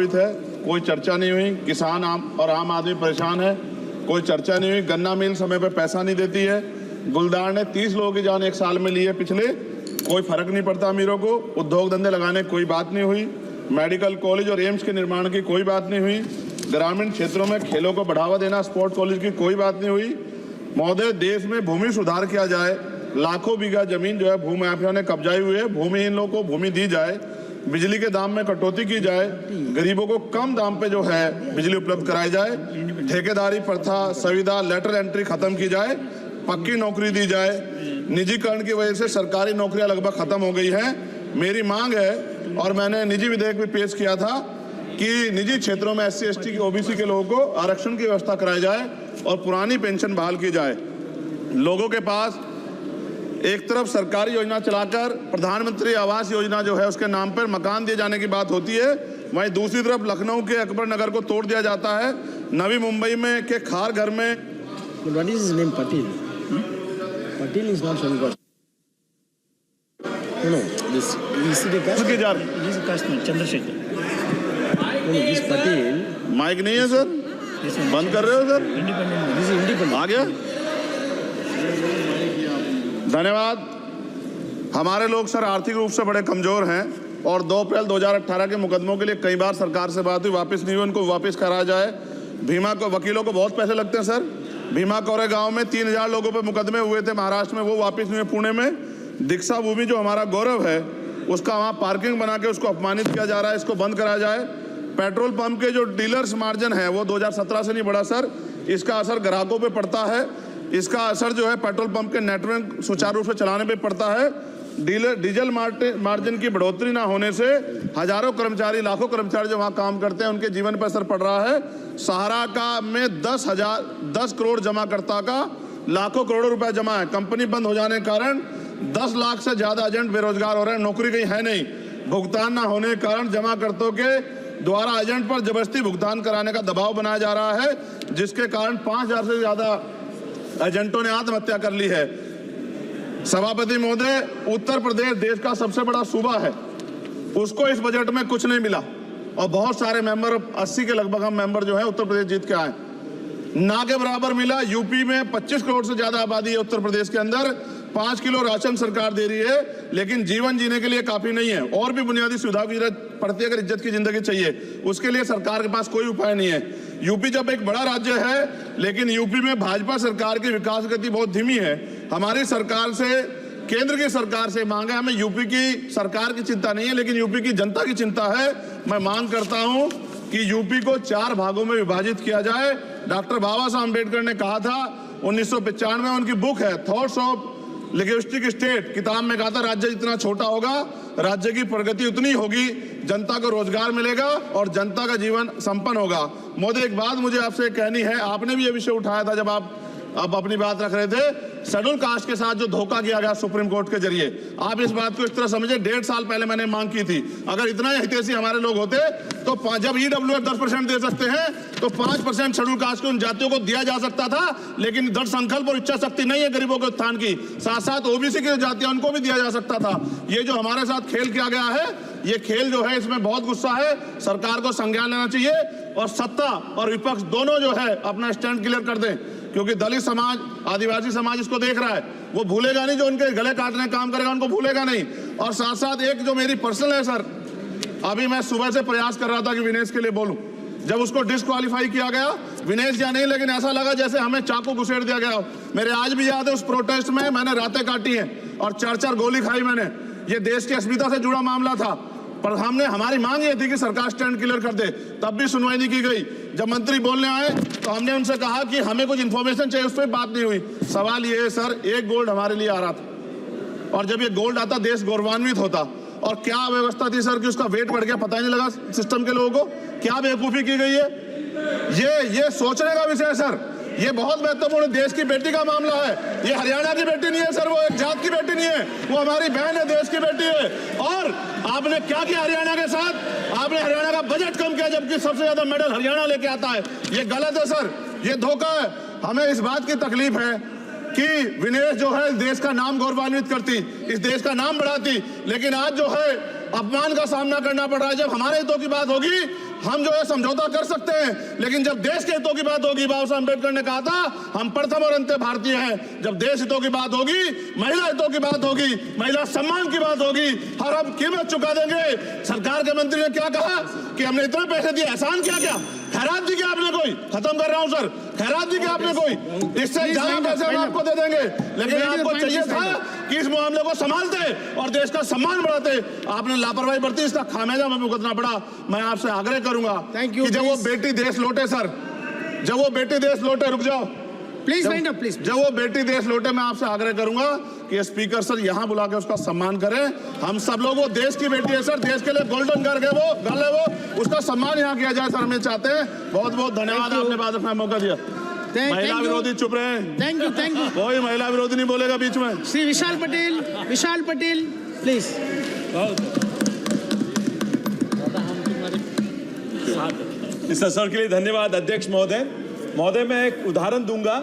है, कोई चर्चा नहीं हुई। किसान आम आदमी परेशान है, कोई चर्चा नहीं हुई। गन्ना मिल समय पे पैसा नहीं देती है। गुलदार ने 30 लोगों की जान एक साल में ली है पिछले, कोई फर्क नहीं पड़ता अमीरों को। उद्योग धंधे लगाने की कोई बात नहीं हुई। मेडिकल कॉलेज और एम्स के निर्माण की कोई बात नहीं हुई। ग्रामीण क्षेत्रों में खेलों को बढ़ावा देना, स्पोर्ट कॉलेज की कोई बात नहीं हुई। महोदय, देश में भूमि सुधार किया जाए, लाखों बीघा जमीन जो है भू माफिया ने कब्जाई हुई है, भूमिहीन लोगों को भूमि दी जाए, बिजली के दाम में कटौती की जाए, गरीबों को कम दाम पे जो है बिजली उपलब्ध कराई जाए, ठेकेदारी प्रथा, संविदा, लेटर एंट्री खत्म की जाए, पक्की नौकरी दी जाए। निजीकरण की वजह से सरकारी नौकरियां लगभग खत्म हो गई हैं। मेरी मांग है, और मैंने निजी विधेयक भी पेश किया था, कि निजी क्षेत्रों में SC ST की OBC के लोगों को आरक्षण की व्यवस्था कराई जाए और पुरानी पेंशन बहाल की जाए। लोगों के पास एक तरफ सरकारी योजना चलाकर प्रधानमंत्री आवास योजना जो है उसके नाम पर मकान दिए जाने की बात होती है, वहीं दूसरी तरफ लखनऊ के अकबर नगर को तोड़ दिया जाता है। नवी मुंबई में के खार घर में What is his name? Patil. Patil is not from God. No, this is the caste. उसकी जा This is Kashmir, Chandrasekhar. No, this Patil. Mic नहीं है सर, बंद कर रहे हो sir? Independent. This is independent. आ गया। धन्यवाद। हमारे लोग सर आर्थिक रूप से बड़े कमजोर हैं और 2 अप्रैल 2018 के मुकदमों के लिए कई बार सरकार से बात हुई, वापस नहीं हुई। उनको वापस कराया जाए। भीमा को वकीलों को बहुत पैसे लगते हैं सर। भीमा कोरे गांव में 3000 लोगों पे मुकदमे हुए थे महाराष्ट्र में, वो वापस नहीं हुए। पुणे में दीक्षा भूमि जो हमारा गौरव है, उसका वहाँ पार्किंग बना के उसको अपमानित किया जा रहा है, इसको बंद कराया जाए। पेट्रोल पंप के जो डीलर्स मार्जिन है वो 2017 से नहीं बढ़ा सर, इसका असर ग्राहकों पे पड़ता है। इसका असर जो है पेट्रोल पंप के नेटवर्क सुचारू रूप से चलाने पे पड़ता है। डीजल मार्जिन की बढ़ोतरी ना होने से हजारों कर्मचारी, लाखों कर्मचारी जो वहाँ काम करते हैं, उनके जीवन पर असर पड़ रहा है। सहारा का में 10 करोड़ जमाकर्ता का लाखों करोड़ों रुपए जमा है। कंपनी बंद हो जाने के कारण 10 लाख से ज्यादा एजेंट बेरोजगार हो रहे हैं, नौकरी कहीं है नहीं। भुगतान ना होने के कारण जमाकर्ताओं के द्वारा एजेंट पर जबरदस्ती भुगतान कराने का दबाव बनाया जा रहा है, जिसके कारण 5000 से ज्यादा एजेंटों ने आत्महत्या कर ली है। सभापति महोदय, उत्तर प्रदेश देश का सबसे बड़ा सूबा है, उसको इस बजट में कुछ नहीं मिला और बहुत सारे मेंबर, 80 के लगभग हम मेंबर जो है उत्तर प्रदेश जीत के आए, ना के बराबर मिला। यूपी में 25 करोड़ से ज्यादा आबादी है उत्तर प्रदेश के अंदर, 5 किलो राशन सरकार दे रही है, लेकिन जीवन जीने के लिए काफी नहीं है। और भी बुनियादी सुविधाओं की जरूरत पड़ती है। अगर इज्जत की जिंदगी चाहिए, उसके लिए सरकार के पास कोई उपाय नहीं है। यूपी जब एक बड़ा राज्य है, लेकिन यूपी में भाजपा सरकार की विकास गति बहुत धीमी है। हमारी सरकार से, केंद्र की सरकार से मांग है, हमें यूपी की सरकार की चिंता नहीं है, लेकिन यूपी की जनता की चिंता है। मैं मांग करता हूं कि यूपी को 4 भागों में विभाजित किया जाए। डॉक्टर बाबा साहब अम्बेडकर ने कहा था 1995 में, उनकी बुक है थॉट्स ऑफ लिंग्विस्टिक स्टेट, किताब में कहा था राज्य जितना छोटा होगा, राज्य की प्रगति उतनी होगी, जनता को रोजगार मिलेगा और जनता का जीवन संपन्न होगा। मोदी, एक बात मुझे आपसे कहनी है, आपने भी ये विषय उठाया था जब आप अपनी बात रख रहे थे, शेड्यूल कास्ट के साथ जो धोखा किया गया सुप्रीम कोर्ट के जरिए, आप इस बात को इस तरह समझे, 1.5 साल पहले मैंने मांग की थी, अगर इतना हितैषी हमारे लोग होते तो जब EWF 10% दे सकते हैं तो 5% शेड्यूल कास्ट के उन जातियों को दिया जा सकता था, लेकिन दृढ़ संकल्प और इच्छा शक्ति नहीं है गरीबों के उत्थान की। साथ साथ OBC की जातियां, उनको भी दिया जा सकता था। ये जो हमारे साथ खेल किया गया है, ये खेल जो है, इसमें बहुत गुस्सा है। सरकार को संज्ञान लेना चाहिए और सत्ता और विपक्ष दोनों जो है अपना स्टैंड क्लियर कर दें, क्योंकि दलित समाज, आदिवासी समाज इसको देख रहा है, वो भूलेगा नहीं। जो उनके गले काटने का काम करेगा उनको भूलेगा नहीं। और साथ साथ एक जो मेरी पर्सनल है सर, अभी मैं सुबह से प्रयास कर रहा था कि विनेश के लिए बोलूं, जब उसको डिस्क्वालीफाई किया गया, विनेश या नहीं, लेकिन ऐसा लगा जैसे हमें चाकू घुसेड़ दिया गया। मेरे आज भी याद है, उस प्रोटेस्ट में मैंने रातें काटी हैं और 4-4 गोली खाई मैंने। ये देश की अस्मिता से जुड़ा मामला था, पर हमारी मांग ये थी कि सरकार स्टैंड क्लियर कर दे, तब भी सुनवाई नहीं की गई। जब मंत्री बोलने आए तो हमने उनसे कहा कि हमें कुछ इन्फॉर्मेशन चाहिए, उस पर बात नहीं हुई। सवाल ये है सर, 1 गोल्ड हमारे लिए आ रहा था, और जब ये गोल्ड आता देश गौरवान्वित होता। और क्या व्यवस्था थी सर कि उसका वेट बढ़ गया, पता ही नहीं लगा सिस्टम के लोगों को। क्या बेवकूफी की गई है, ये सोचने का विषय है सर। ये बहुत महत्वपूर्ण, देश की बेटी का मामला है। ये हरियाणा की बेटी नहीं है सर, वो एक जात की बेटी नहीं है, वो हमारी बहन है, देश की बेटी है। और आपने क्या किया हरियाणा के साथ? आपने हरियाणा का बजट कम किया, जबकि सबसे ज्यादा मेडल हरियाणा लेके आता है। ये गलत है सर, ये धोखा है। हमें इस बात की तकलीफ है कि विनेश जो है देश का नाम गौरवान्वित करती, इस देश का नाम बढ़ाती, लेकिन आज जो है अपमान का सामना करना पड़ रहा है। जब हमारे हितों की बात होगी हम जो है समझौता कर सकते हैं, लेकिन जब देश के हितों की बात होगी, बाबा साहब अम्बेडकर ने कहा था हम प्रथम और अंत्य भारतीय हैं। जब देश हितों की बात होगी, महिला हितों की बात होगी, महिला सम्मान की बात होगी, हर हम कीमत चुका देंगे। सरकार के मंत्री ने क्या कहा कि हमने इतने पैसे दिए, एहसान किया क्या? खैरात दी क्या आपने कोई? खत्म कर रहा हूं सर, खैरात दी क्या आपने कोई? इससे ज्यादा पैसे हम आपको दे देंगे, लेकिन आपको चाहिए था कि इस मामले को संभालते और देश का सम्मान बढ़ाते। आपने लापरवाही बरती, इसका खामियाजा हमें भुगतना पड़ा। मैं आपसे आग्रह करूंगा कि जब वो बेटी देश लौटे सर, जब वो बेटी देश लौटे, रुक जाओ प्लीज वाइंड अप प्लीज। जब वो बेटी देश लौटे, मैं आपसे आग्रह करूंगा कि स्पीकर सर यहां बुला के उसका सम्मान करें। हम सब लोग, वो देश की बेटी है सर, देश के लिए गोल्डन गर्ल है वो, गर्ल है वो, उसका सम्मान यहां किया जाए सर, हमें चाहते हैं। बहुत बहुत धन्यवाद, आपने बात रखने का मौका दिया। महिला विरोधी चुप रहे। थैंक यू कोई महिला विरोधी नहीं बोलेगा बीच में। श्री विशाल पटेल प्लीज। इस अवसर के लिए धन्यवाद अध्यक्ष महोदय। मैं एक उदाहरण दूंगा।